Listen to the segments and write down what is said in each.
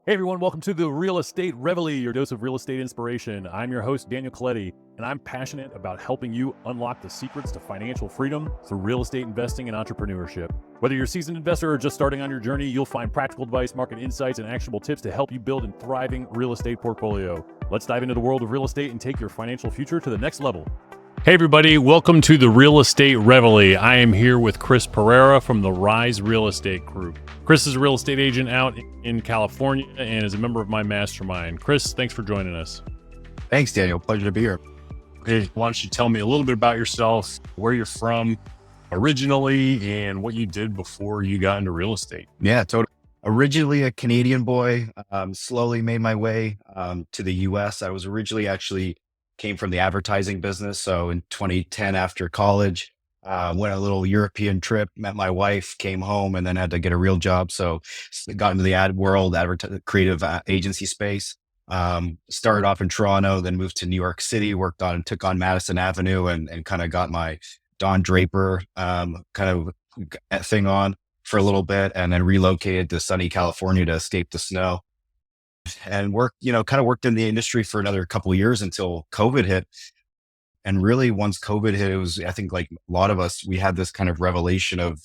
Hey everyone, welcome to the Real Estate Reveille, your dose of real estate inspiration. I'm your host, Daniel Colletti, and I'm passionate about helping you unlock the secrets to financial freedom through real estate investing and entrepreneurship. Whether you're a seasoned investor or just starting on your journey, you'll find practical advice, market insights, and actionable tips to help you build a thriving real estate portfolio. Let's dive into the world of real estate and take your financial future to the next level. Hey everybody, welcome to the Real Estate Reveille. I am here with Chris Pereira from the Rise Real Estate Group. Chris is a real estate agent out in California and is a member of my mastermind. Chris, thanks for joining us. Thanks, Daniel. Pleasure to be here. Hey, why don't you tell me a little bit about yourself, where you're from originally, and what you did before you got into real estate? Yeah, totally. Originally a Canadian boy, slowly made my way to the US. I was originally actually came from the advertising business. So in 2010, after college, went on a little European trip, met my wife, came home, and then had to get a real job. So got into the ad world, creative agency space. Started off in Toronto, then moved to New York City, took on Madison Avenue and kind of got my Don Draper kind of thing on for a little bit, and then relocated to sunny California to escape the snow and kind of worked in the industry for another couple of years until COVID hit. And really once COVID hit, it was, I think like a lot of us, we had this kind of revelation of,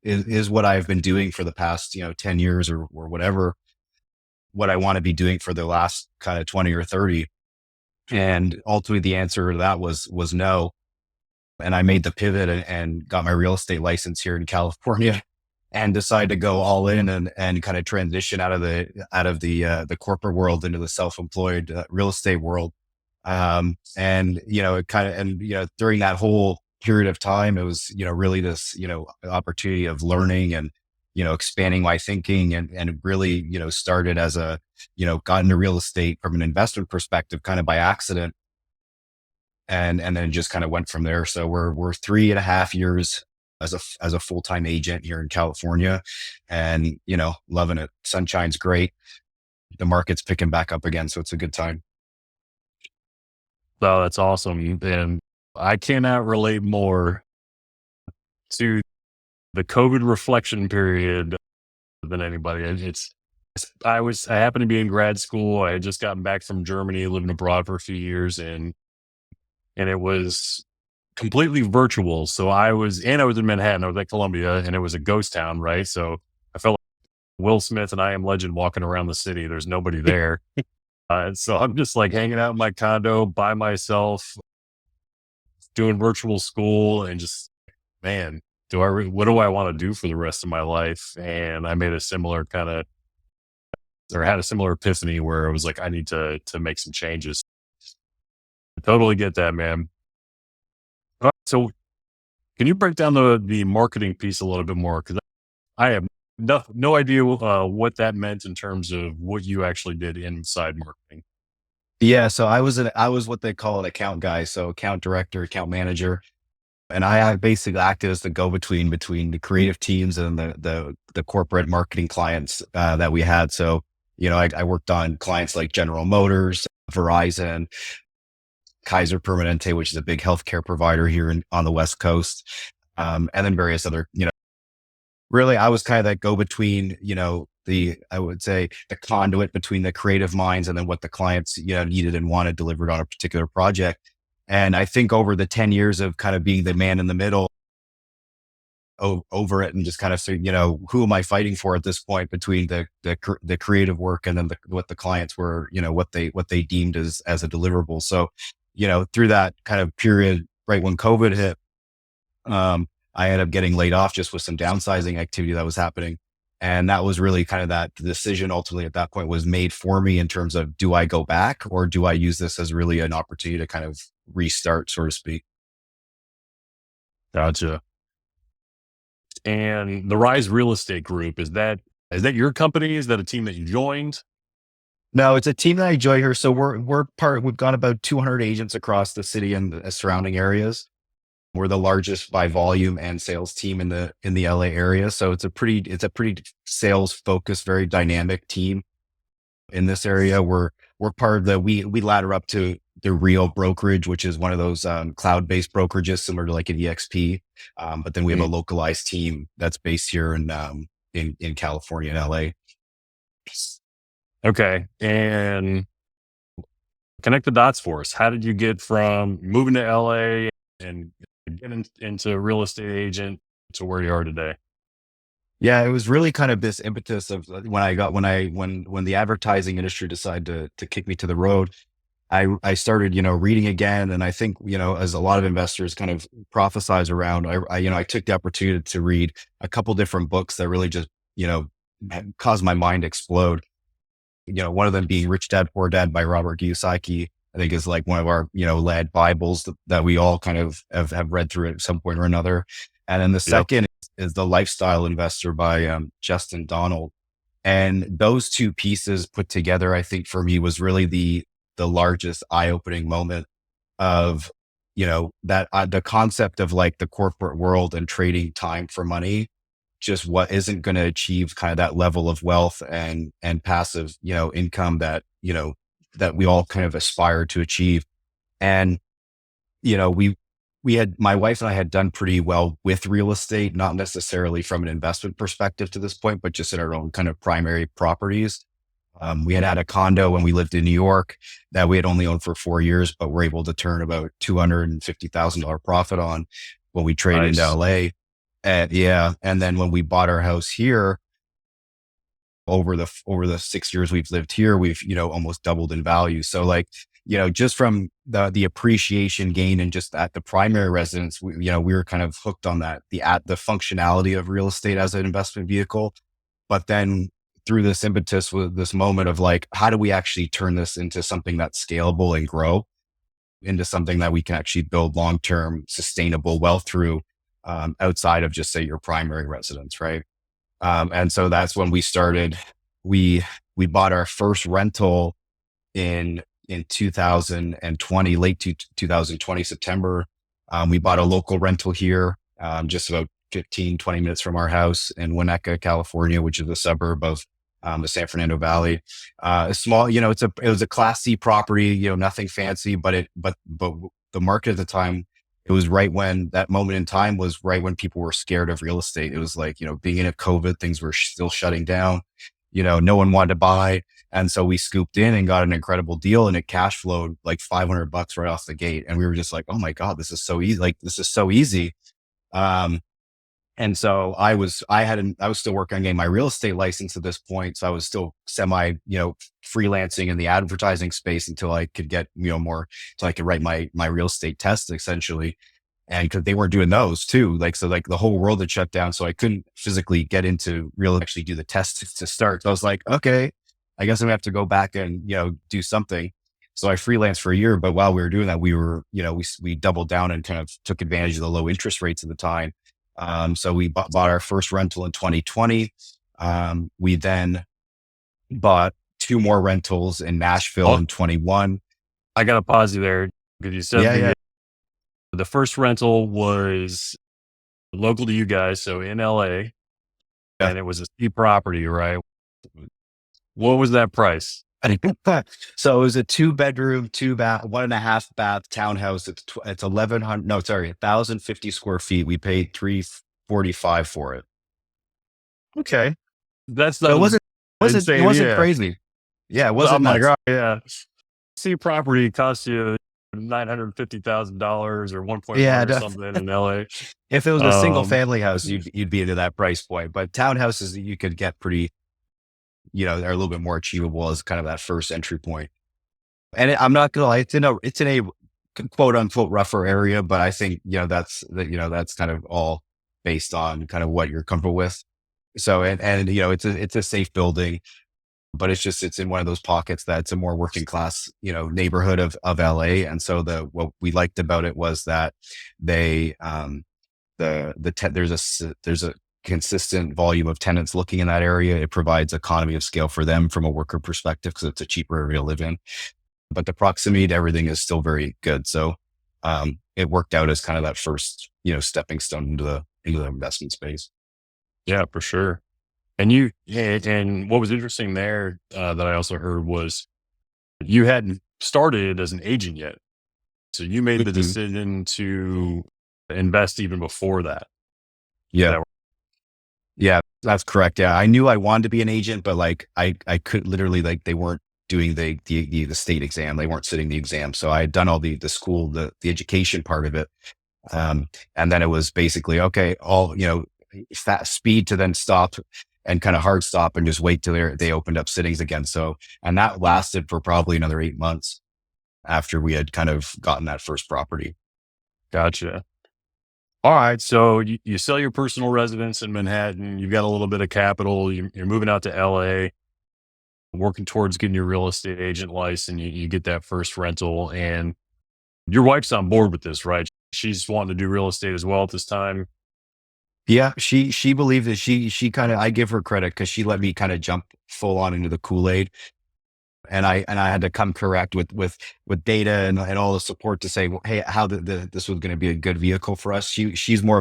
is what I've been doing for the past, 10 years or whatever, what I want to be doing for the last kind of 20 or 30. And ultimately the answer to that was no. And I made the pivot and got my real estate license here in California and decided to go all in and kind of transition out of the corporate world into the self-employed real estate world. During that whole period of time, it was, really this, opportunity of learning and, expanding my thinking and really, started as got into real estate from an investment perspective, kind of by accident. And then just kind of went from there. So we're 3.5 years as a full-time agent here in California and, loving it. Sunshine's great. The market's picking back up again. So it's a good time. Oh, that's awesome. And I cannot relate more to the COVID reflection period than anybody. I happened to be in grad school. I had just gotten back from Germany, living abroad for a few years, and it was completely virtual. So I was in Manhattan. I was at Columbia, and it was a ghost town, right? So I felt like Will Smith and I Am Legend walking around the city. There's nobody there. So I'm just like hanging out in my condo by myself, doing virtual school, and just, man, what do I want to do for the rest of my life? And I made had a similar epiphany where I was like, I need to make some changes. I totally get that, man. All right, so can you break down the marketing piece a little bit more? Because I have no idea what that meant in terms of what you actually did inside marketing. Yeah. So I was what they call an account guy. So account director, account manager. And I basically acted as the go-between between the creative teams and the corporate marketing clients that we had. So, I worked on clients like General Motors, Verizon, Kaiser Permanente, which is a big healthcare provider here on the West Coast. And then various other, really I was kind of that go-between, I would say the conduit between the creative minds and then what the clients, needed and wanted delivered on a particular project. And I think over the 10 years of kind of being the man in the middle over it and just kind of saying, who am I fighting for at this point between the creative work and then what the clients were, what they deemed as a deliverable. So, through that kind of period, right when COVID hit, I ended up getting laid off just with some downsizing activity that was happening. And that was really kind of that decision ultimately at that point was made for me in terms of, do I go back or do I use this as really an opportunity to kind of restart, so to speak? Gotcha. And the Rise Real Estate Group, is that your company? Is that a team that you joined? No, it's a team that I joined here. So we've got about 200 agents across the city and the surrounding areas. We're the largest by volume and sales team in the LA area. So it's a pretty sales focused, very dynamic team in this area. We're part of we ladder up to the Real brokerage, which is one of those cloud-based brokerages similar to like an EXP. But then we have a localized team that's based here in California and LA. Okay. And connect the dots for us. How did you get from moving to LA and getting into real estate agent to where you are today? Yeah, it was really kind of this impetus of when the advertising industry decided to kick me to the road. I started, reading again, and I think, as a lot of investors kind of prophesize around, I took the opportunity to read a couple different books that really just, caused my mind to explode. One of them being Rich Dad Poor Dad by Robert Kiyosaki. I think is like one of our, led Bibles that we all kind of have read through at some point or another. And then the Yep. second is The Lifestyle Investor by Justin Donald. And those two pieces put together, I think for me was really the largest eye opening moment of, that the concept of like the corporate world and trading time for money, just what isn't going to achieve kind of that level of wealth and passive, income that, that we all kind of aspire to achieve. And, you know, we, my wife and I had done pretty well with real estate, not necessarily from an investment perspective to this point, but just in our own kind of primary properties. We had had a condo when we lived in New York that we had only owned for 4 years, but were able to turn about $250,000 profit on when we traded into Nice. LA. And yeah. And then when we bought our house here, over the 6 years we've lived here, we've, almost doubled in value. So like, just from the appreciation gain and just at the primary residence, we were kind of hooked on that, the functionality of real estate as an investment vehicle. But then through this impetus with this moment of like, how do we actually turn this into something that's scalable and grow into something that we can actually build long-term sustainable wealth through, outside of just say your primary residence, right? And so that's when we started. We we bought our first rental in 2020, late 2020 September. We bought a local rental here, just about 15-20 minutes from our house in Winnetka, California, which is a suburb of the San Fernando Valley. A small, it was a Class C property, nothing fancy, but the market at the time, it was right when that moment in time was right when people were scared of real estate. It was like, being in a COVID, things were still shutting down. No one wanted to buy. And so we scooped in and got an incredible deal, and it cash flowed like $500 right off the gate. And we were just like, oh my God, this is so easy. Like, this is so easy. Um, and so I was still working on getting my real estate license at this point. So I was still semi, freelancing in the advertising space until I could get, more, so I could write my real estate test essentially. And cause they weren't doing those too. Like, so like the whole world had shut down. So I couldn't physically get into actually do the test to start. So I was like, okay, I guess I'm gonna have to go back and, do something. So I freelanced for a year, but while we were doing that, we were, we doubled down and kind of took advantage of the low interest rates at the time. So we bought our first rental in 2020. We then bought two more rentals in Nashville Oh, in 21. I got to pause you there because you said Yeah, yeah, the first rental was local to you guys, so in LA, yeah. and it was a C property, right? What was that price? So it was a 2 bedroom, 2 bath, 1.5 bath townhouse. It's 1,100. No, sorry, 1,050 square feet. We paid 345 for it. Okay, that's So not as it insane. wasn't Yeah, crazy. Yeah, it I'm wasn't like, nuts. oh yeah, C property costs you $950,000 or 1.1 Yeah, or something in LA. if it was a single Um, family house, you'd be into that price point. But townhouses you could get pretty, they're a little bit more achievable as kind of that first entry point. And I'm not gonna lie, it's in a quote unquote rougher area, but I think, that's kind of all based on kind of what you're comfortable with. So, and, it's a safe building, but it's in one of those pockets that's a more working class, neighborhood of LA. And so what we liked about it was that they, there's a consistent volume of tenants looking in that area. It provides economy of scale for them from a worker perspective because it's a cheaper area to live in, but the proximity to everything is still very good. So, it worked out as kind of that first, stepping stone into the investment space. yeah, for sure. And what was interesting there that I also heard was you hadn't started as an agent yet, so you made the Mhm. decision to invest even before that. Is Yeah. that Yeah. That's correct. Yeah. I knew I wanted to be an agent, but like I could literally, like, they weren't doing the state exam. They weren't sitting the exam. So I had done all the school, the education part of it. And then it was basically, okay, all, fast speed to then stop and kind of hard stop and just wait till they opened up sittings again. So, and that lasted for probably another 8 months after we had kind of gotten that first property. Gotcha. All right. So you sell your personal residence in Manhattan. You've got a little bit of capital. You're moving out to LA, working towards getting your real estate agent license. You get that first rental, and your wife's on board with this, right? She's wanting to do real estate as well at this time. Yeah, she believed that she kind of, I give her credit because she let me kind of jump full on into the Kool-Aid. And I had to come correct with data and all the support to say, well, hey, how this was going to be a good vehicle for us. She was more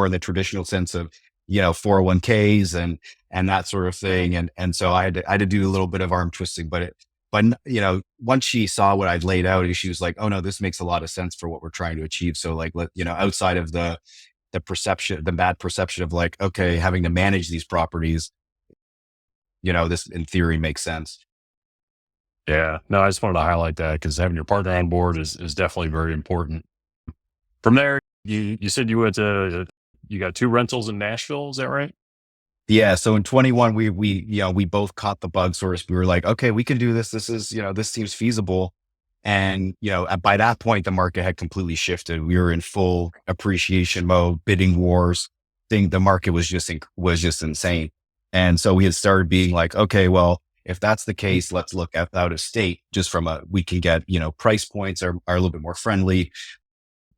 in the traditional sense of, 401ks and that sort of thing. And so I had to do a little bit of arm twisting, once she saw what I'd laid out, she was like, oh no, this makes a lot of sense for what we're trying to achieve. So like, outside of the bad perception of like, okay, having to manage these properties, this in theory makes sense. Yeah. No, I just wanted to highlight that because having your partner on board is definitely very important. From there, you said you got two rentals in Nashville. Is that right? Yeah. So in 21, we both caught the bug sort of. We were like, okay, we can do this. This seems feasible. And, by that point, the market had completely shifted. We were in full appreciation mode, bidding wars. The market was just insane. And so we had started being like, okay, well, if that's the case, let's look at out of state just we can get, price points are a little bit more friendly.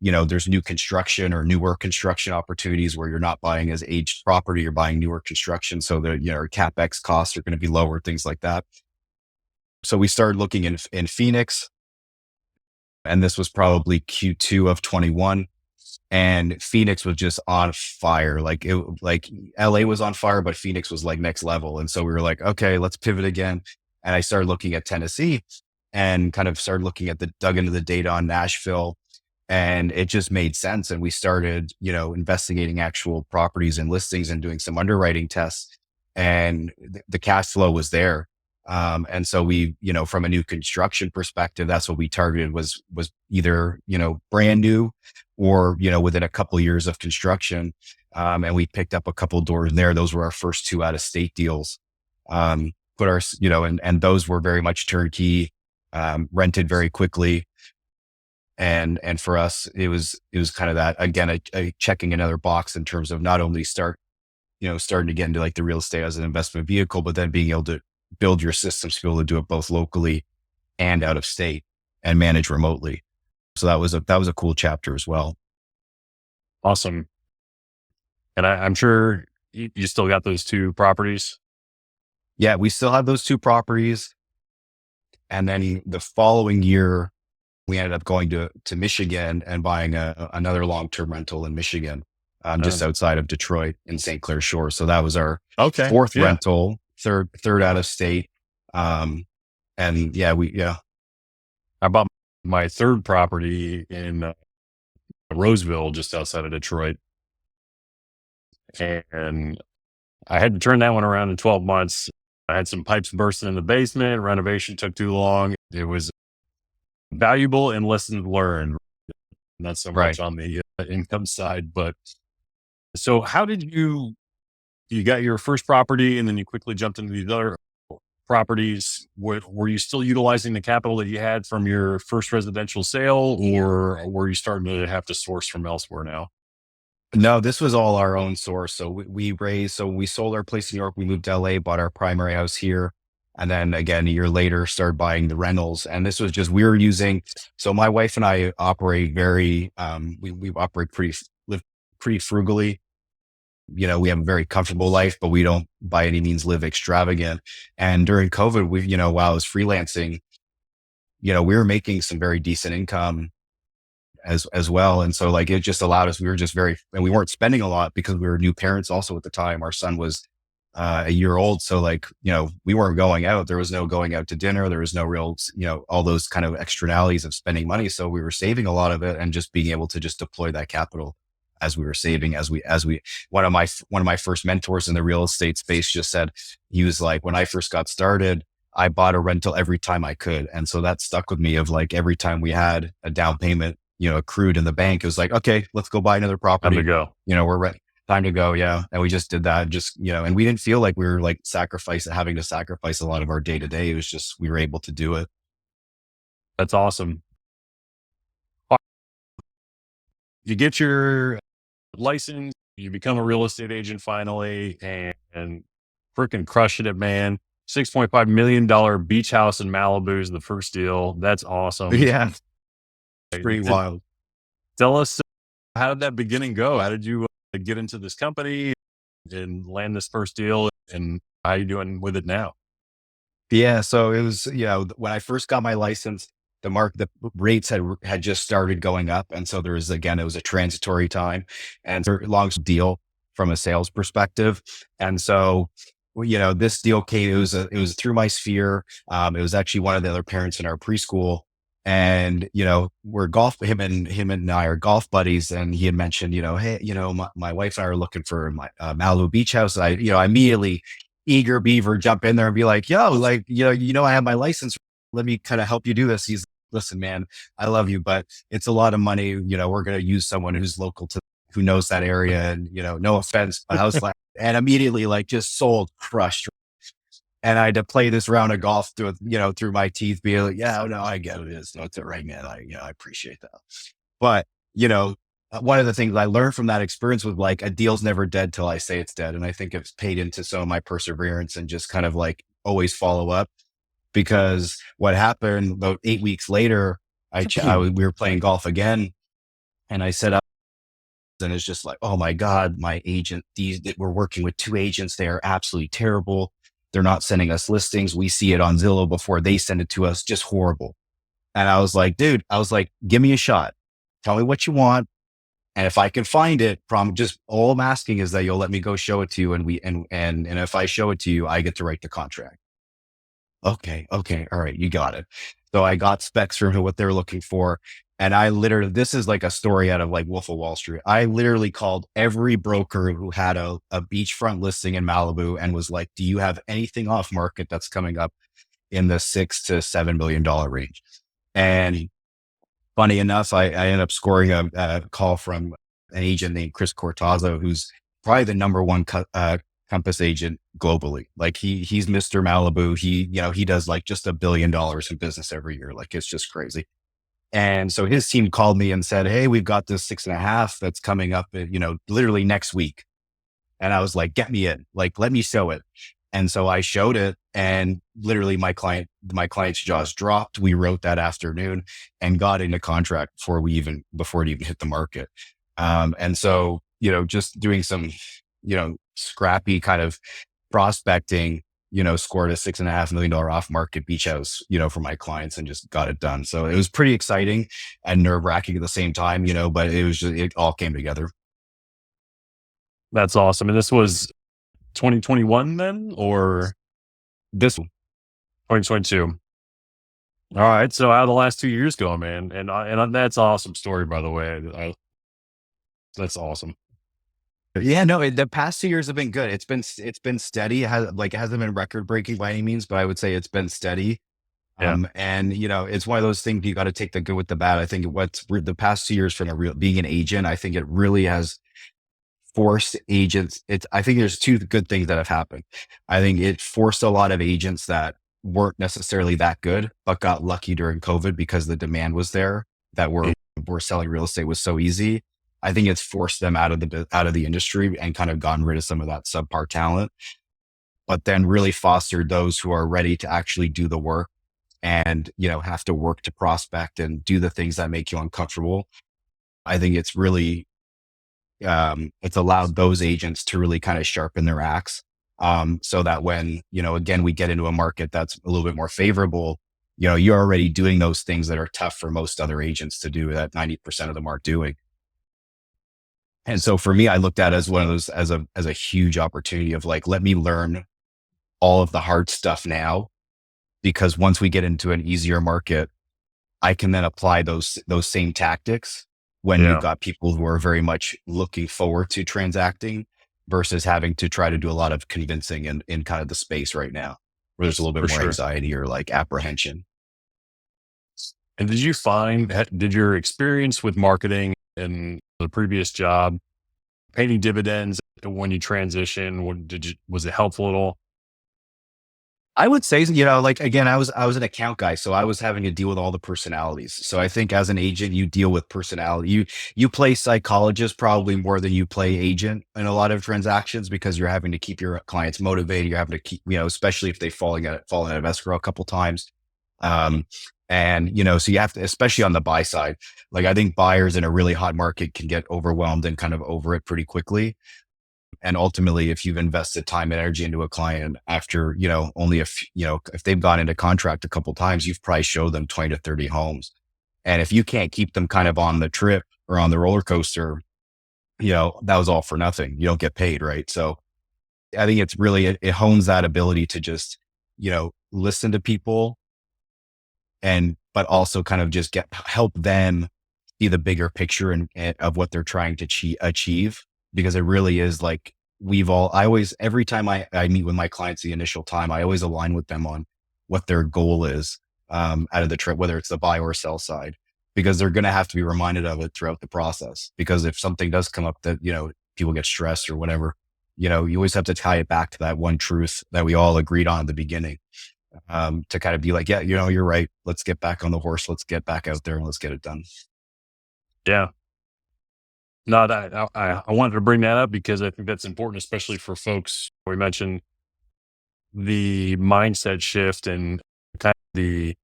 There's new construction or newer construction opportunities where you're not buying as aged property, you're buying newer construction. So the, CapEx costs are going to be lower, things like that. So we started looking in Phoenix, and this was probably Q2 of 21. And Phoenix was just on fire. Like LA was on fire, but Phoenix was like next level. And so we were like, okay, let's pivot again. And I started looking at Tennessee and kind of started looking at dug into the data on Nashville, and it just made sense. And we started, investigating actual properties and listings and doing some underwriting tests, and the cash flow was there. And so we, from a new construction perspective, that's what we targeted was either, brand new or, within a couple of years of construction. And we picked up a couple of doors there. Those were our first two out of state deals. But and those were very much turnkey, rented very quickly. And for us, it was kind of that, again, a checking another box in terms of not only starting to get into like the real estate as an investment vehicle, but then being able to build your systems to be able to do it both locally and out of state and manage remotely. So that was a cool chapter as well. Awesome. And I'm sure you still got those two properties. Yeah, we still have those two properties. And then the following year, we ended up going to Michigan and buying another long-term rental in Michigan, just outside of Detroit in St. Clair Shore. So that was our fourth rental, third out of state. And yeah. I bought my third property in Roseville, just outside of Detroit. And I had to turn that one around in 12 months. I had some pipes bursting in the basement. Renovation took too long. It was valuable and lessons learned, not so much on the income side. But so how did you got your first property and then you quickly jumped into these other properties? Were you still utilizing the capital that you had from your first residential sale, or were you starting to have to source from elsewhere now? No, this was all our own source. So we sold our place in New York, we moved to LA, bought our primary house here. And then again, a year later, started buying the rentals. And this was just, so my wife and I operate we operate live pretty frugally. We have a very comfortable life, but we don't by any means live extravagant. And during COVID, while I was freelancing, we were making some very decent income as well. And so like, it just allowed us, and we weren't spending a lot because we were new parents also at the time. Our son was a year old. So like, we weren't going out. There was no going out to dinner. There was no real, all those kind of externalities of spending money. So we were saving a lot of it and just being able to just deploy that capital as we were saving, one of my first mentors in the real estate space just said, he was like, when I first got started, I bought a rental every time I could. And so that stuck with me of like, every time we had a down payment, accrued in the bank, it was like, okay, let's go buy another Time to property. go. We're ready. Time to go. Yeah. And we just did that. And we didn't feel like we were like having to sacrifice a lot of our day to day. It was just, we were able to do it. That's awesome. You get your license, you become a real estate agent finally, and freaking crushing it, man. $6.5 million beach house in Malibu is the first deal. That's awesome. Yeah. It's pretty wild. Tell us, how did that beginning go? How did you get into this company and land this first deal, and how are you doing with it now? Yeah. So it was, when I first got my license, the rates had just started going up. And so it was a transitory time and long deal from a sales perspective. And so, this deal came, it was through my sphere. It was actually one of the other parents in our preschool. And, him and I are golf buddies. And he had mentioned, hey, my wife and I are looking for my Malibu beach house. I immediately eager beaver jump in there and be like, yo, like, I have my license. Let me kind of help you do this. He's, listen, man, I love you, but it's a lot of money. We're going to use someone who's local who knows that area. And, no offense, but I was like, and immediately like just sold, crushed. And I had to play this round of golf through my teeth, being like, yeah, no, I get it. It's not the right, man. I appreciate that. But, one of the things I learned from that experience was like, a deal's never dead till I say it's dead. And I think it's paid into some of my perseverance and just kind of like always follow up. Because what happened about 8 weeks later, we were playing golf again, and I set up, and it's just like, oh my God, my agent, we're working with 2 agents. They are absolutely terrible. They're not sending us listings. We see it on Zillow before they send it to us. Just horrible. And I was like, dude, give me a shot. Tell me what you want. And if I can find it, just all I'm asking is that you'll let me go show it to you. And if I show it to you, I get to write the contract. Okay. All right. You got it. So I got specs from what they're looking for. And this is like a story out of like Wolf of Wall Street. I literally called every broker who had a beachfront listing in Malibu and was like, do you have anything off market that's coming up in the $6 to $7 million range? And funny enough, I ended up scoring a call from an agent named Chris Cortazzo, who's probably the number one Compass agent globally. Like he's Mr. Malibu. He does like just $1 billion in business every year. Like it's just crazy. And so his team called me and said, hey, we've got this 6.5 that's coming up, literally next week. And I was like, get me in, like, let me show it. And so I showed it, and literally my client's jaws dropped. We wrote that afternoon and got into contract before it even hit the market. And so, just doing some, scrappy kind of prospecting, scored a $6.5 million off market beach house, for my clients, and just got it done. So it was pretty exciting and nerve wracking at the same time, but it all came together. That's awesome. And this was 2021 then, or This 2022? All right. So how the last 2 years go, man? And that's an awesome story, by the way. That's awesome. Yeah, no, the past 2 years have been good. It's been steady. It hasn't been record breaking by any means, but I would say it's been steady. Yeah. And it's one of those things you got to take the good with the bad. I think the past 2 years being an agent, I think it really has forced agents. I think there's 2 good things that have happened. I think it forced a lot of agents that weren't necessarily that good, but got lucky during COVID because the demand was there, that were selling real estate was so easy. I think it's forced them out of the industry and kind of gotten rid of some of that subpar talent, but then really fostered those who are ready to actually do the work and, have to work to prospect and do the things that make you uncomfortable. I think it's really, it's allowed those agents to really kind of sharpen their axe. So that when, again, we get into a market that's a little bit more favorable, you're already doing those things that are tough for most other agents to do, that 90% of them aren't doing. And so for me, I looked at it as one of those, as a huge opportunity of like, let me learn all of the hard stuff now, because once we get into an easier market, I can then apply those same tactics when you've Yeah, got people who are very much looking forward to transacting versus having to try to do a lot of convincing in kind of the space right now where there's a little bit for more sure. anxiety or like apprehension. And did you find, did your experience with marketing in the previous job pay any dividends when you transition? Was it helpful at all? I would say, like again, I was an account guy, so I was having to deal with all the personalities. So I think as an agent, you deal with personality. You play psychologist probably more than you play agent in a lot of transactions because you're having to keep your clients motivated. You're having to keep, especially if they fallen out of escrow a couple times. Um, and so you have to, especially on the buy side, like I think buyers in a really hot market can get overwhelmed and kind of over it pretty quickly. And ultimately, if you've invested time and energy into a client after, only if they've gone into contract a couple times, you've probably showed them 20 to 30 homes. And if you can't keep them kind of on the trip or on the roller coaster, that was all for nothing. You don't get paid. Right. So I think it's really, it hones that ability to just, listen to people but also kind of just help them see the bigger picture and of what they're trying to achieve, because it really is like I always, every time I meet with my clients the initial time, I always align with them on what their goal is out of the trip, whether it's the buy or sell side, because they're going to have to be reminded of it throughout the process. Because if something does come up that, people get stressed or whatever, you always have to tie it back to that one truth that we all agreed on at the beginning, to kind of be like, yeah, you're right. Let's get back on the horse. Let's get back out there and let's get it done. Yeah. No, I wanted to bring that up because I think that's important, especially for folks. We mentioned the mindset shift and kind of the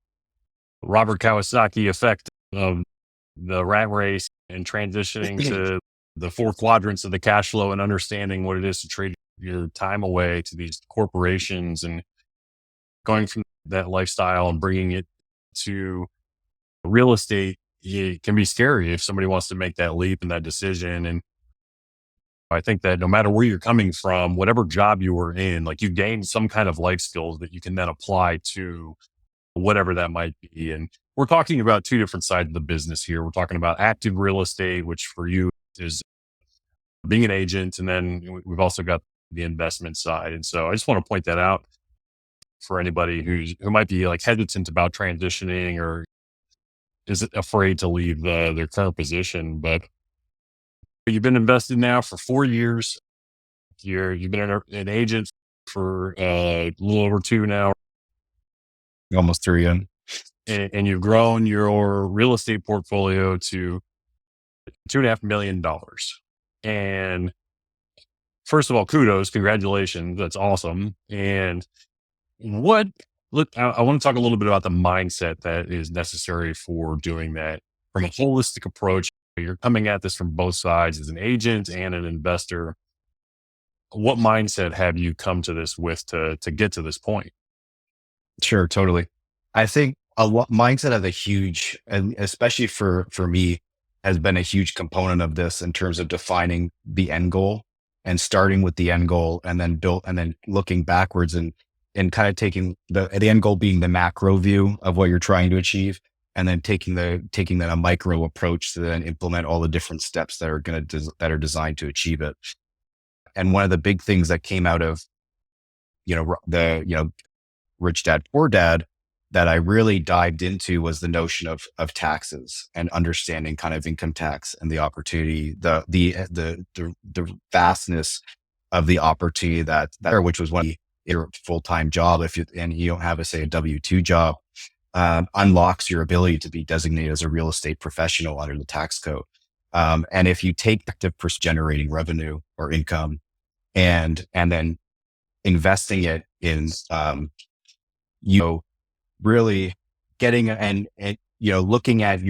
Robert Kawasaki effect of the rat race and transitioning to the four quadrants of the cash flow and understanding what it is to trade your time away to these corporations and going from that lifestyle and bringing it to real estate. It can be scary if somebody wants to make that leap and that decision. And I think that no matter where you're coming from, whatever job you were in, like you gain some kind of life skills that you can then apply to whatever that might be. And we're talking about two different sides of the business here. We're talking about active real estate, which for you is being an agent. And then we've also got the investment side. And so I just want to point that out for anybody who might be like hesitant about transitioning or is afraid to leave their current position. But you've been invested now for 4 years. You've been an agent for a little over two now, Almost 3 in. and you've grown your real estate portfolio to $2.5 million. And first of all, kudos, congratulations, that's awesome. And what look, I want to talk a little bit about the mindset that is necessary for doing that from a holistic approach. You're coming at this from both sides as an agent and an investor. What mindset have you come to this with to get to this point? Sure, totally. I think mindset has a huge, and especially for me, has been a huge component of this in terms of defining the end goal and starting with the end goal and then looking backwards and kind of taking the end goal being the macro view of what you're trying to achieve, and then taking that a micro approach to then implement all the different steps that are designed to achieve it. And one of the big things that came out of the Rich Dad Poor Dad that I really dived into was the notion of taxes and understanding kind of income tax and the opportunity, the vastness of the opportunity which was one of your full-time job and you don't have a W-2 job, unlocks your ability to be designated as a real estate professional under the tax code. And if you take active generating revenue or income and then investing it in, really getting and looking at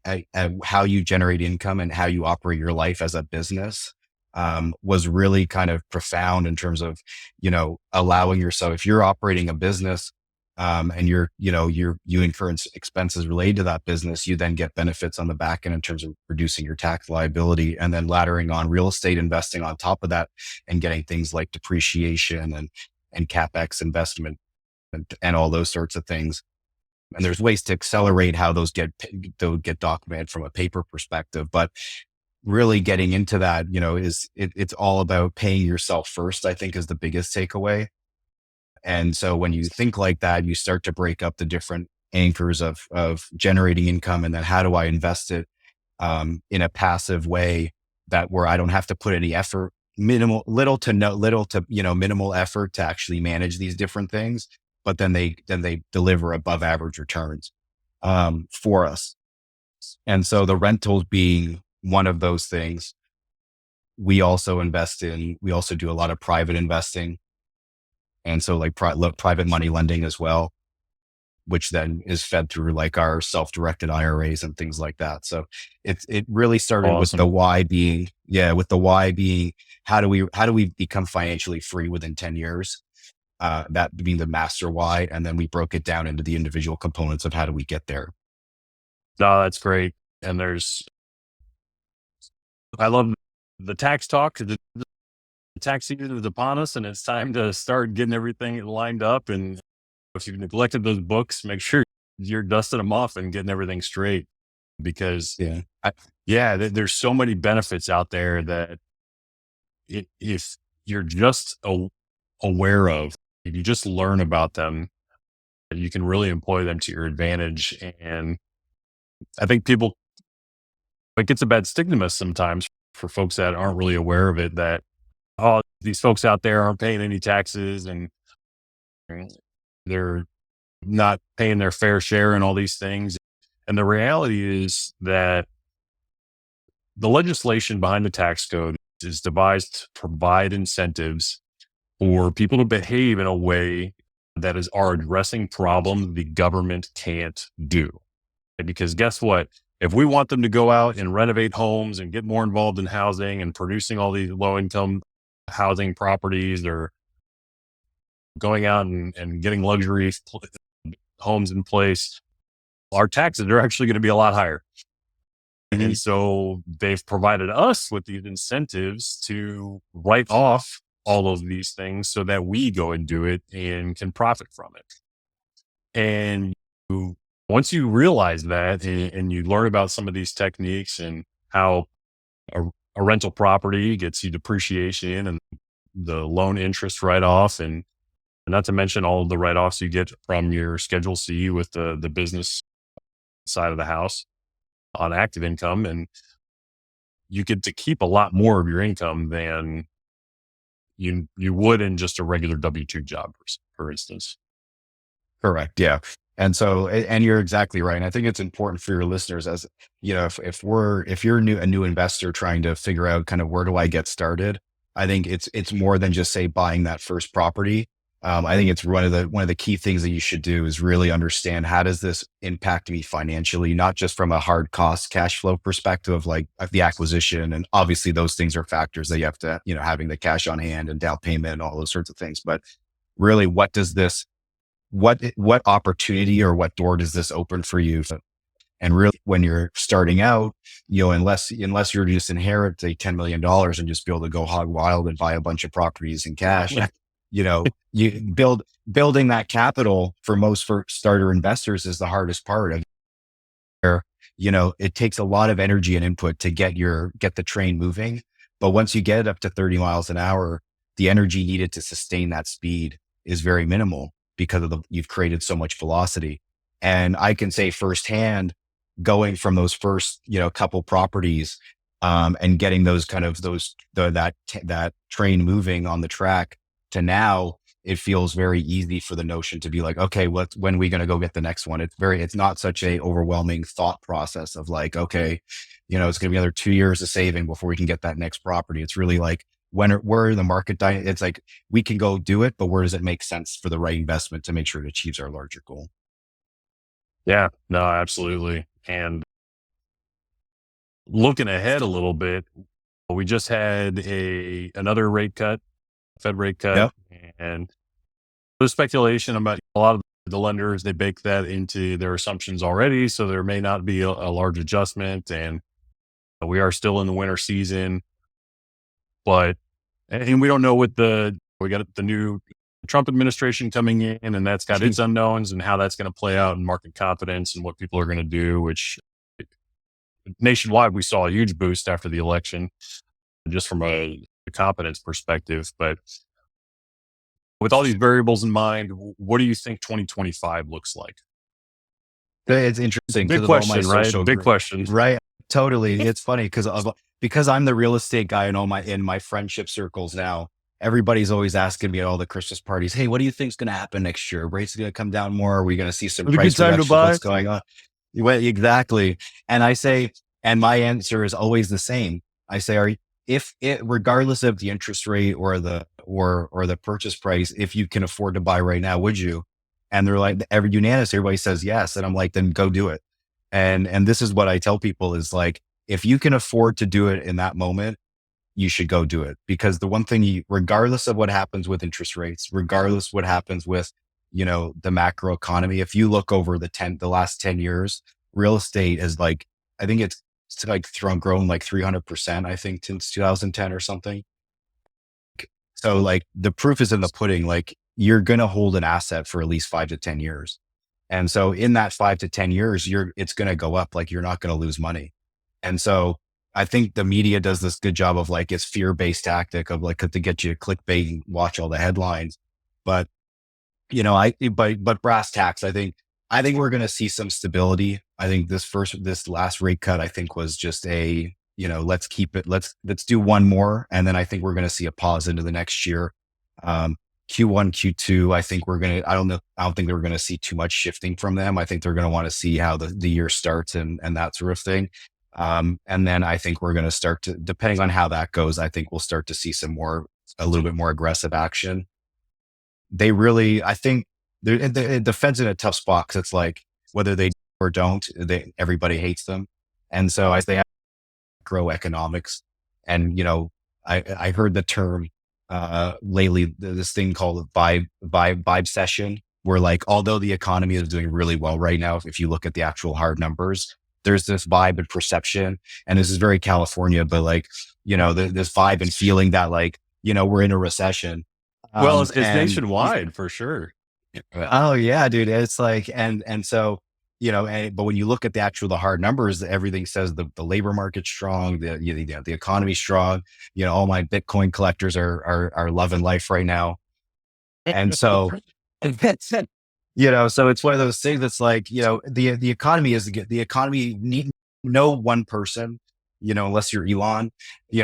at how you generate income and how you operate your life as a business, was really kind of profound in terms of, allowing yourself, if you're operating a business, and you incur expenses related to that business, you then get benefits on the back end in terms of reducing your tax liability, and then laddering on real estate investing on top of that and getting things like depreciation and CapEx investment and all those sorts of things. And there's ways to accelerate how they'll get documented from a paper perspective. But really getting into that, it's all about paying yourself first, I think is the biggest takeaway. And so when you think like that, you start to break up the different anchors of generating income, and then how do I invest it in a passive way that where I don't have to put any effort, little to minimal effort to actually manage these different things, but then they deliver above average returns for us. And so the rentals being one of those things, we also do a lot of private investing. And so like private money lending as well, which then is fed through like our self-directed IRAs and things like that. So it really started with the Awesome. why being, with the why being, how do we become financially free within 10 years? That being the master why. And then we broke it down into the individual components of how do we get there. No, that's great. And I love the tax talk. The tax season is upon us, and it's time to start getting everything lined up. And if you've neglected those books, make sure you're dusting them off and getting everything straight, because Yeah. there's so many benefits out there that if you're just aware of, if you just learn about them, you can really employ them to your advantage. And I think it gets a bad stigma sometimes for folks that aren't really aware of it, that, oh, these folks out there aren't paying any taxes, and they're not paying their fair share and all these things. And the reality is that the legislation behind the tax code is devised to provide incentives for people to behave in a way that are addressing problems the government can't do. Because guess what? If we want them to go out and renovate homes and get more involved in housing and producing all these low income housing properties, or going out and getting luxury homes in place, our taxes are actually going to be a lot higher. Mhm. And so they've provided us with these incentives to write off all of these things so that we go and do it and can profit from it. And once you realize that, and you learn about some of these techniques and how a, a rental property gets you depreciation and the loan interest write off, and not to mention all of the write offs you get from your Schedule C with the business side of the house on active income, and you get to keep a lot more of your income than you would in just a regular W-2 job, for instance. Correct. Yeah. And so, and you're exactly right. And I think it's important for your listeners, as if you're a new investor trying to figure out kind of where do I get started, I think it's more than just say buying that first property. I think it's one of the key things that you should do is really understand, how does this impact me financially, not just from a hard cost cash flow perspective of like the acquisition. And obviously those things are factors that you have to, having the cash on hand and down payment and all those sorts of things. But really, what opportunity or what door does this open for you? And really, when you're starting out, unless you're just inherit a $10 million and just be able to go hog wild and buy a bunch of properties in cash, building that capital for most for starter investors is the hardest part of where, it takes a lot of energy and input to get the train moving. But once you get it up to 30 miles an hour, the energy needed to sustain that speed is very minimal because you've created so much velocity. And I can say firsthand, going from those first, couple properties, and getting those kind of that train moving on the track to now, it feels very easy for the notion to be like, okay, when are we going to go get the next one? It's not such a overwhelming thought process of like, okay, it's going to be another 2 years of saving before we can get that next property. It's really like, where are the market it's like, we can go do it, but where does it make sense for the right investment to make sure it achieves our larger goal? Yeah, no, absolutely. And looking ahead a little bit, we just had another rate cut, Fed rate cut, Yep. and there's speculation about a lot of the lenders. They bake that into their assumptions already, so there may not be a large adjustment. And we are still in the winter season, but and we don't know we got the new the Trump administration coming in, and that's got its unknowns and how that's going to play out in market confidence and what people are going to do, which nationwide, we saw a huge boost after the election, just from a confidence perspective. But with all these variables in mind, what do you think 2025 looks like? It's interesting Big because of all my question, right? social Big group. question. Right. Totally. It's funny because I'm the real estate guy in my friendship circles now. Everybody's always asking me at all the Christmas parties, "Hey, what do you think's going to happen next year? Rates are going to come down more? Are we going to see some It's a good price time to reductions? buy. What's going on?" Well, exactly. And I say, and my answer is always the same. I say, if it, regardless of the interest rate or the purchase price, if you can afford to buy right now, would you? And they're like, everybody says yes. And I'm like, then go do it. And this is what I tell people is like, if you can afford to do it in that moment, you should go do it. Because the one thing regardless of what happens with interest rates, regardless what happens with, the macro economy, if you look over the last 10 years, real estate is like, I think it's like grown like 300%, I think, since 2010 or something. So like the proof is in the pudding. Like you're going to hold an asset for at least 5 to 10 years. And so in that 5 to 10 years, it's going to go up. Like you're not going to lose money. And so I think the media does this good job of like, it's fear-based tactic of like, to get you to clickbait and watch all the headlines. But, but brass tacks, I think we're going to see some stability. I think this last rate cut, I think was just let's keep it, let's do one more. And then I think we're going to see a pause into the next year. Q1, Q2, I think I don't think we're going to see too much shifting from them. I think they're going to want to see how the year starts and that sort of thing. And then I think we're going to start to, depending on how that goes, I think we'll start to see a little bit more aggressive action. I think the Fed's in a tough spot because it's like, whether they do or don't, everybody hates them. And so as they have macroeconomics and, I heard the term, lately, this thing called vibe session, where like, although the economy is doing really well right now, if you look at the actual hard numbers, there's this vibe and perception. And this is very California, but like, this vibe and feeling that like, we're in a recession. Well, it's And nationwide for sure. oh yeah, dude. It's like, and so, but when you look at the hard numbers, everything says the labor market's strong, the economy's strong. All my Bitcoin collectors are loving life right now. And so, so it's one of those things that's like, the economy the economy no one person, unless you're Elon,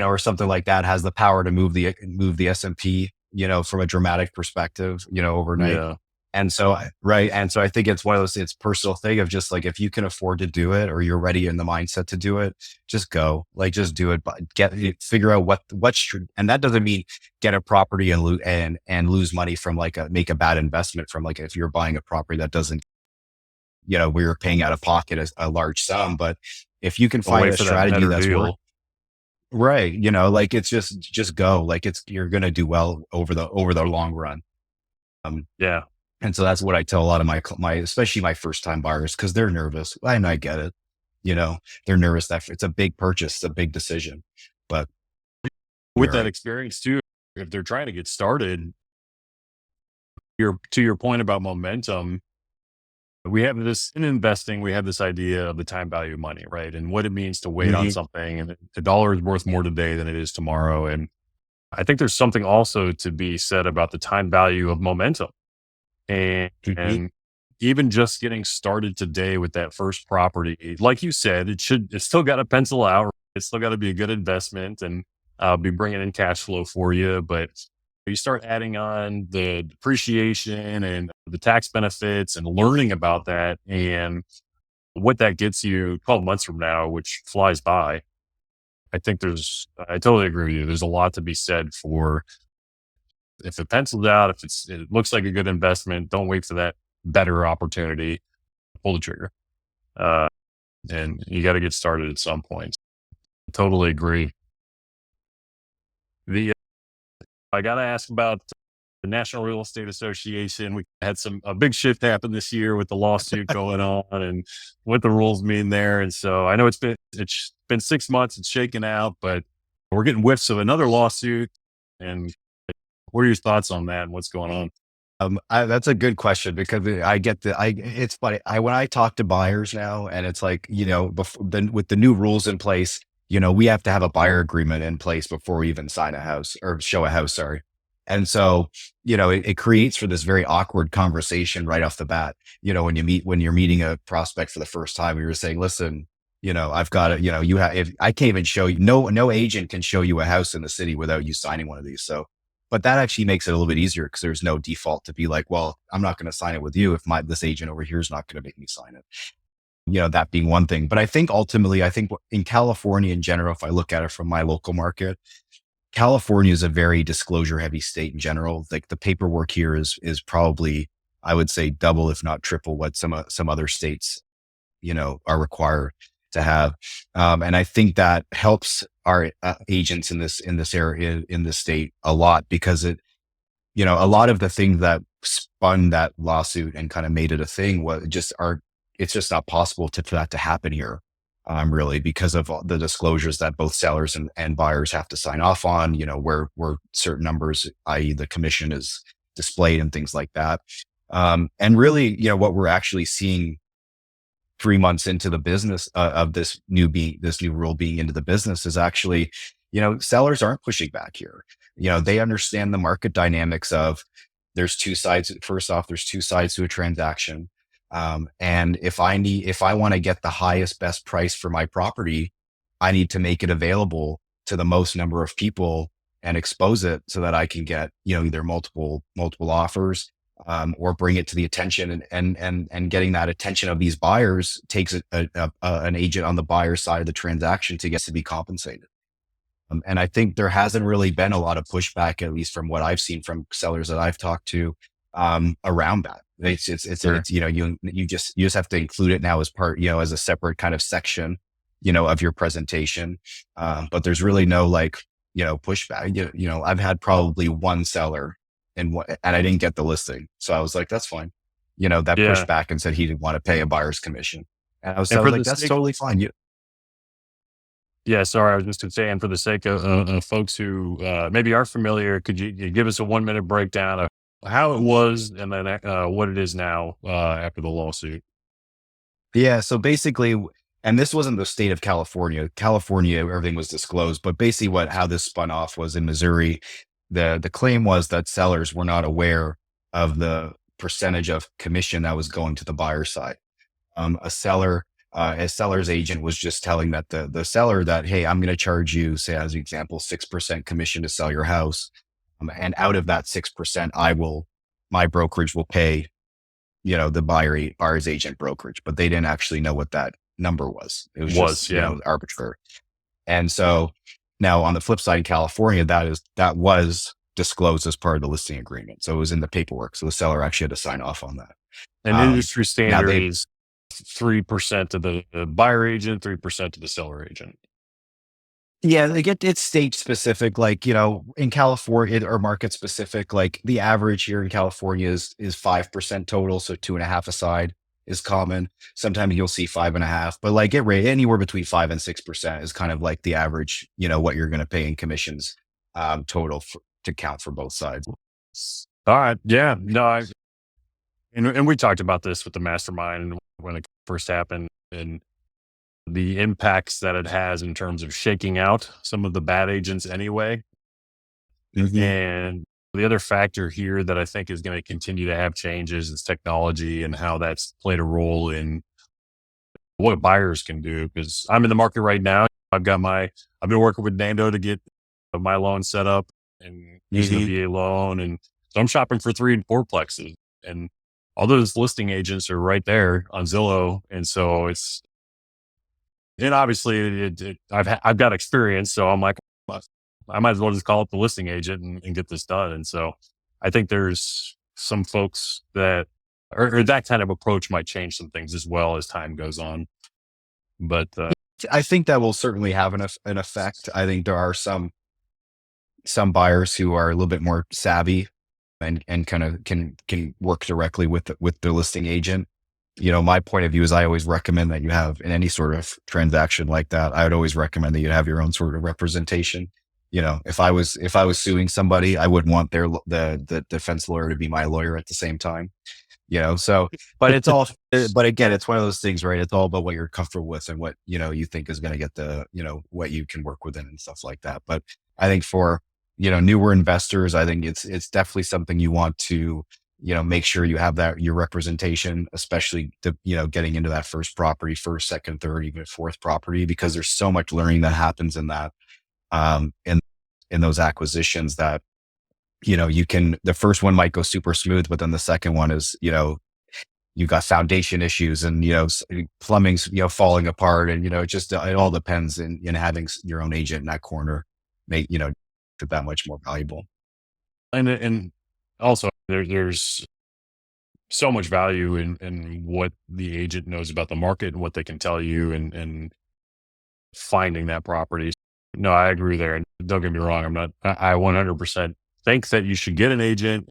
or something like that, has the power to move the S&P, from a dramatic perspective, overnight. Yeah. And so, right. And so I think it's one of those, it's personal thing of just like, if you can afford to do it, or you're ready in the mindset to do it, just go, like, just do it, but figure out what's true. And that doesn't mean get a property and lose money from make a bad investment from like, if you're buying a property that doesn't, we're paying out of pocket a large sum, but if you can Don't find wait a for that strategy better that's deal. right. Like it's just go, like you're going to do well over the long run. Yeah. And so that's what I tell a lot of my especially my first time buyers, because they're nervous. And I get it. They're nervous that it's a big purchase, it's a big decision. But With that right. experience too, if they're trying to get started, to your point about momentum, we have this in investing, we have this idea of the time value of money, right? And what it means to wait on Mhm. something. And the dollar is worth more today than it is tomorrow. And I think there's something also to be said about the time value of momentum. And, Mhm. and even just getting started today with that first property, like you said, it's still got to pencil out. It's still got to be a good investment and be bringing in cash flow for you. But you start adding on the depreciation and the tax benefits and learning about that and what that gets you 12 months from now, which flies by. I totally agree with you. There's a lot to be said for, if it pencils out, if it looks like a good investment, don't wait for that better opportunity. Pull the trigger. Uh, and you got to get started at some point. Totally agree. I got to ask about the National Real Estate Association. We had a big shift happen this year with the lawsuit going on and what the rules mean there. And so I know it's been 6 months, it's shaken out, but we're getting whiffs of another lawsuit. And what are your thoughts on that and what's going on? That's a good question because it's funny. When I talk to buyers now and it's like, then with the new rules in place, we have to have a buyer agreement in place before we even sign a house or show a house. Sorry. And so, it creates for this very awkward conversation right off the bat. When you're meeting a prospect for the first time, you're saying, listen, I've got it, if I can't even show you, no agent can show you a house in the city without you signing one of these. So, but that actually makes it a little bit easier because there's no default to be like, well, I'm not going to sign it with you if this agent over here is not going to make me sign it. That being one thing. But I think ultimately, in California in general, if I look at it from my local market, California is a very disclosure heavy state in general. Like the paperwork here is probably, I would say, double, if not triple what some other states, are required to have. And I think that helps our agents in this area, in this state a lot because a lot of the things that spun that lawsuit and kind of made it a thing it's just not possible for that to happen here. Really, because of all the disclosures that both sellers and buyers have to sign off on, where certain numbers, i.e. the commission is displayed and things like that. And really, what we're actually seeing 3 months into the business of this new rule being into the business is actually, sellers aren't pushing back here. They understand the market dynamics of there's two sides. First off, there's two sides to a transaction. And if I want to get the highest, best price for my property, I need to make it available to the most number of people and expose it so that I can get, either multiple offers, or bring it to the attention and getting that attention of these buyers takes an agent on the buyer side of the transaction to be compensated. And I think there hasn't really been a lot of pushback, at least from what I've seen from sellers that I've talked to, around that. Sure. You just have to include it now as part, as a separate kind of section, of your presentation. But there's really no pushback. I've had probably one seller and I didn't get the listing. So I was like, that's fine. That Yeah. pushed back and said he didn't want to pay a buyer's commission. And I was And for like, the that's sake, totally fine. yeah, sorry, I was just going to say, and for the sake of folks who maybe are familiar, could you give us a 1 minute breakdown of how it was and then what it is now after the lawsuit? Yeah. So basically, and this wasn't the state of California. California, everything was disclosed, but basically how this spun off was in Missouri. The claim was that sellers were not aware of the percentage of commission that was going to the buyer side. A seller's agent was just telling that the seller that, hey, I'm going to charge you, say as an example, 6% commission to sell your house. And out of that 6%, my brokerage will pay, the buyer's agent brokerage, but they didn't actually know what that number was. It was just, Yeah. arbitrary. And so now on the flip side in California, that was disclosed as part of the listing agreement. So it was in the paperwork. So the seller actually had to sign off on that. And industry Now standard is 3% to the buyer agent, 3% to the seller agent. Yeah, it's state specific. Like, in California or market specific, like the average here in California is 5% total. So 2.5 aside is common. Sometimes you'll see 5.5, but like anywhere between 5 and 6% is kind of like the average, what you're going to pay in commissions, total to count for both sides. All right. Yeah. No, and we talked about this with the mastermind when it first happened and the impacts that it has in terms of shaking out some of the bad agents anyway. Mm-hmm. And the other factor here that I think is going to continue to have changes is technology and how that's played a role in what buyers can do. Because I'm in the market right now. I've been working with Nando to get my loan set up and using the VA loan. And so I'm shopping for 3 and 4 plexes. And all those listing agents are right there on Zillow. And so and obviously I've got experience. So I'm like, I might as well just call up the listing agent and get this done. And so I think there's some folks that, or that kind of approach might change some things as well as time goes on. But I think that will certainly have an effect. I think there are some buyers who are a little bit more savvy and kind of can work directly with the listing agent. My point of view is I always recommend that you have in any sort of transaction like that. I would always recommend that you have your own sort of representation. if I was suing somebody, I wouldn't want the defense lawyer to be my lawyer at the same time. So, but it's all, but again, it's one of those things, right? It's all about what you're comfortable with and what, you think is going to get what you can work within and stuff like that. But I think for, newer investors, I think it's definitely something you want to, make sure you have that, your representation, especially getting into that first property, first, second, third, even fourth property, because there's so much learning that happens in that, in those acquisitions that, the first one might go super smooth, but then the second one is, you've got foundation issues and, plumbing's, falling apart. And, it all depends in having your own agent in that corner, make, that much more valuable. And also there's so much value in what the agent knows about the market and what they can tell you and finding that property. No, I agree there. And don't get me wrong. I 100% think that you should get an agent.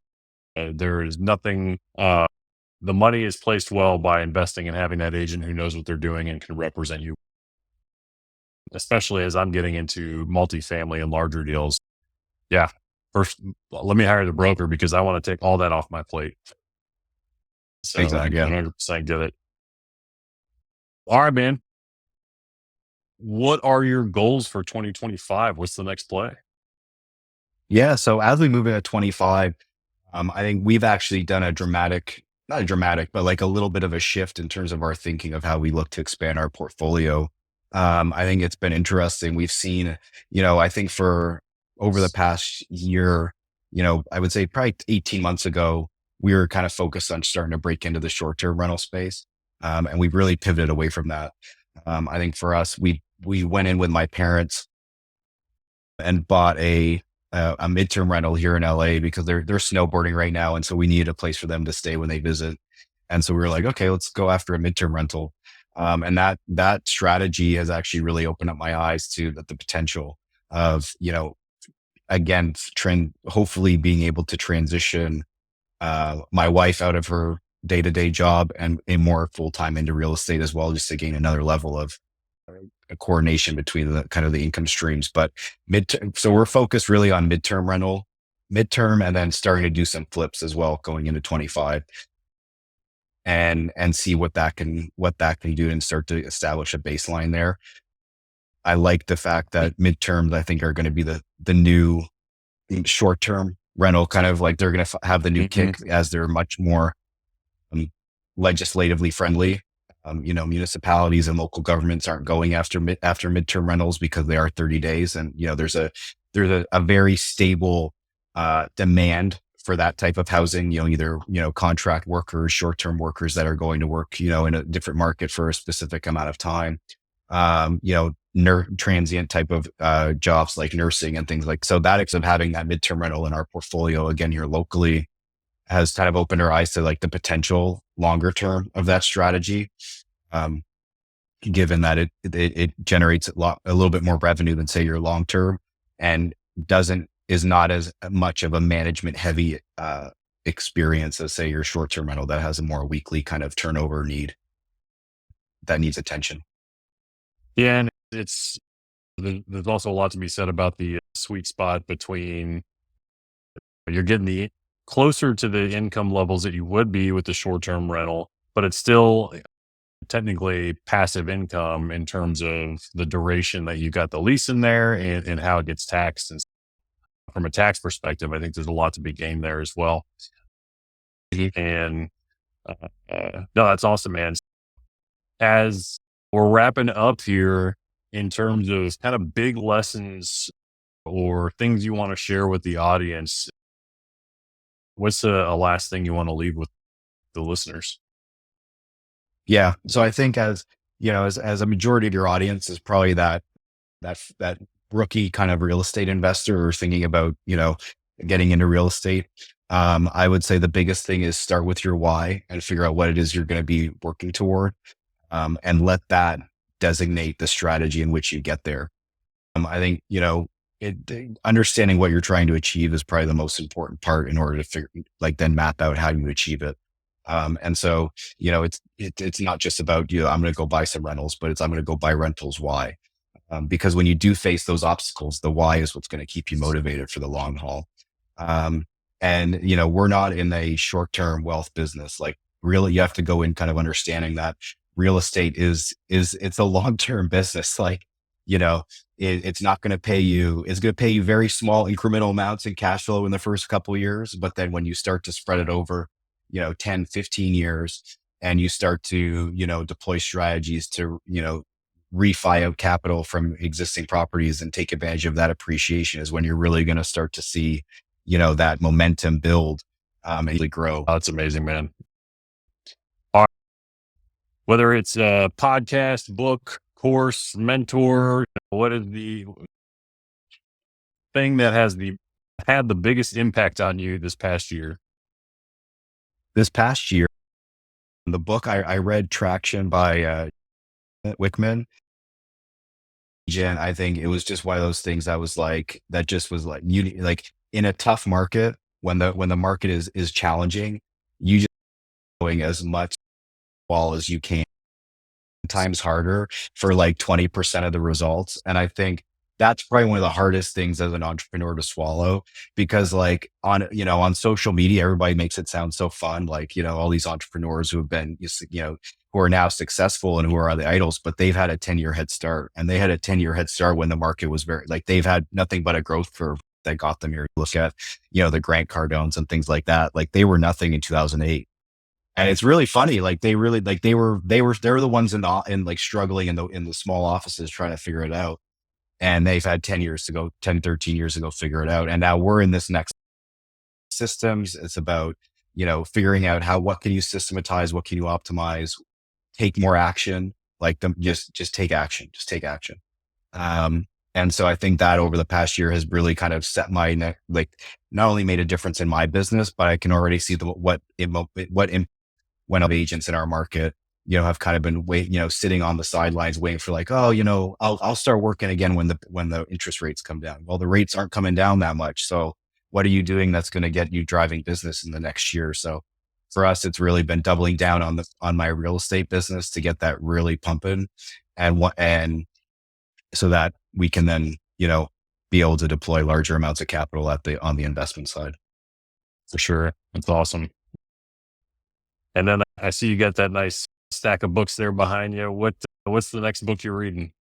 There is nothing, the money is placed well by investing and having that agent who knows what they're doing and can represent you, especially as I'm getting into multifamily and larger deals. Yeah. First, let me hire the broker because I want to take all that off my plate. So I Exactly. Yeah. 100% get it. All right, man. What are your goals for 2025? What's the next play? Yeah. So as we move into 25, I think we've actually done not a dramatic, but like a little bit of a shift in terms of our thinking of how we look to expand our portfolio. I think it's been interesting. We've seen, I think for over the past year, I would say probably 18 months ago, we were kind of focused on starting to break into the short-term rental space. And we've really pivoted away from that. I think for us, we went in with my parents and bought a midterm rental here in LA because they're snowboarding right now. And so we needed a place for them to stay when they visit. And so we were like, okay, let's go after a midterm rental. And that strategy has actually really opened up my eyes to the potential of, again, hopefully being able to transition my wife out of her day-to-day job and a more full-time into real estate as well, just to gain another level of a coordination between the kind of the income streams. But so we're focused really on midterm, and then starting to do some flips as well going into 25 and see what that can do and start to establish a baseline there. I like the fact that midterms, I think, are going to be the new short-term rental, kind of like they're going to have the new kick as they're much more legislatively friendly. Municipalities and local governments aren't going after midterm rentals because they are 30 days. And, there's a very stable demand for that type of housing, either, contract workers, short-term workers that are going to work, in a different market for a specific amount of time, transient type of jobs like nursing and things like, so that of having that midterm rental in our portfolio, again, here locally, has kind of opened our eyes to like the potential longer term of that strategy. Given that it generates a little bit more revenue than say your long term, and is not as much of a management heavy experience as say your short term rental that has a more weekly kind of turnover that needs attention. Yeah. And there's also a lot to be said about the sweet spot between you're getting the closer to the income levels that you would be with the short-term rental, but it's still technically passive income in terms of the duration that you got the lease in there and how it gets taxed. And from a tax perspective, I think there's a lot to be gained there as well. And no, that's awesome, man. As we're wrapping up here in terms of kind of big lessons or things you want to share with the audience, what's a last thing you want to leave with the listeners? Yeah. So I think as a majority of your audience is probably that rookie kind of real estate investor or thinking about, getting into real estate. I would say the biggest thing is start with your why and figure out what it is you're going to be working toward. And let that designate the strategy in which you get there. I think, understanding what you're trying to achieve is probably the most important part in order to then map out how you achieve it. And so, it's not just about, I'm going to go buy some rentals, but I'm going to go buy rentals. Why? because when you do face those obstacles, the why is what's going to keep you motivated for the long haul. Um, and we're not in a short-term wealth business. Like, really, you have to go in kind of understanding that real estate is it's a long-term business. Like, it's not going to pay you. It's going to pay you very small incremental amounts in cash flow in the first couple of years. But then when you start to spread it over, 10, 15 years, and you start to, deploy strategies to, refi out capital from existing properties and take advantage of that appreciation, is when you're really going to start to see, that momentum build, and really grow. Oh, that's amazing, man. All right. Whether it's a podcast, book, course, mentor, what is the thing that had the biggest impact on you this past year? This past year, the book I read, Traction by Wickman. And I think it was just one of those things that was like, like in a tough market, when the market is challenging, you just going as much wall as you can, times harder for like 20% of the results. And I think that's probably one of the hardest things as an entrepreneur to swallow, because like on social media, everybody makes it sound so fun. Like, all these entrepreneurs who have been, who are now successful and who are the idols, but they've had a 10-year head start, and they had a 10-year head start when the market was they've had nothing but a growth curve that got them here. Look at, the Grant Cardones and things like that. Like, they were nothing in 2008. And it's really funny. Like, they were the ones in like struggling in the small offices trying to figure it out. And they've had 10 years to go, 10, 13 years to go figure it out. And now we're in this next systems. It's about, figuring out what can you systematize? What can you optimize? Take more action, like just take action, and so I think that over the past year has really kind of set my neck, like, not only made a difference in my business, but I can already see when agents in our market, have kind of been sitting on the sidelines waiting for like, oh, I'll start working again when the interest rates come down. Well, the rates aren't coming down that much. So what are you doing that's going to get you driving business in the next year? So for us, it's really been doubling down on my real estate business to get that really pumping, and so that we can then, be able to deploy larger amounts of capital on the investment side. For sure. That's awesome. And then I see you got that nice stack of books there behind you. What's the next book you're reading?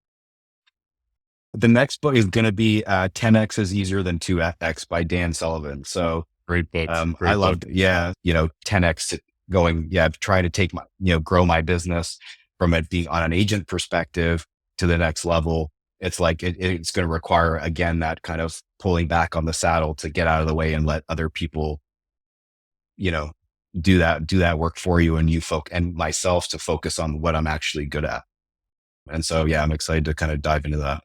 The next book is going to be 10X is Easier Than 2X by Dan Sullivan. So Great book. I loved, 10X trying to take grow my business from it being on an agent perspective to the next level. It's like, it's going to require, again, that kind of pulling back on the saddle to get out of the way and let other people, do that work for you, and and myself to focus on what I'm actually good at. And so, I'm excited to kind of dive into that.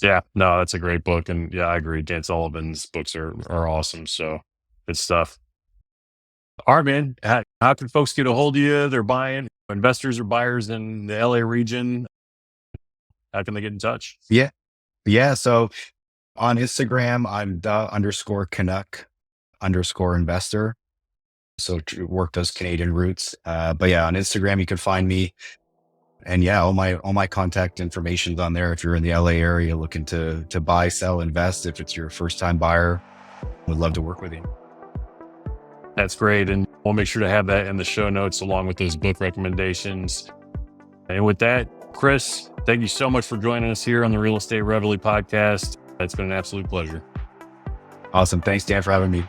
Yeah, no, that's a great book. And yeah, I agree. Dan Sullivan's books are awesome. So good stuff. All right, man. How can folks get a hold of you? They're buying, investors or buyers in the LA region. How can they get in touch? Yeah. So on Instagram, I'm the_Canuck_investor. So work those Canadian roots. But on Instagram, you can find me. And all my contact information's on there. If you're in the LA area looking to buy, sell, invest, if it's your first time buyer, would love to work with you. That's great. And we'll make sure to have that in the show notes along with those book recommendations. And with that, Chris, thank you so much for joining us here on the Real Estate Reveille podcast. It's been an absolute pleasure. Awesome. Thanks, Dan, for having me.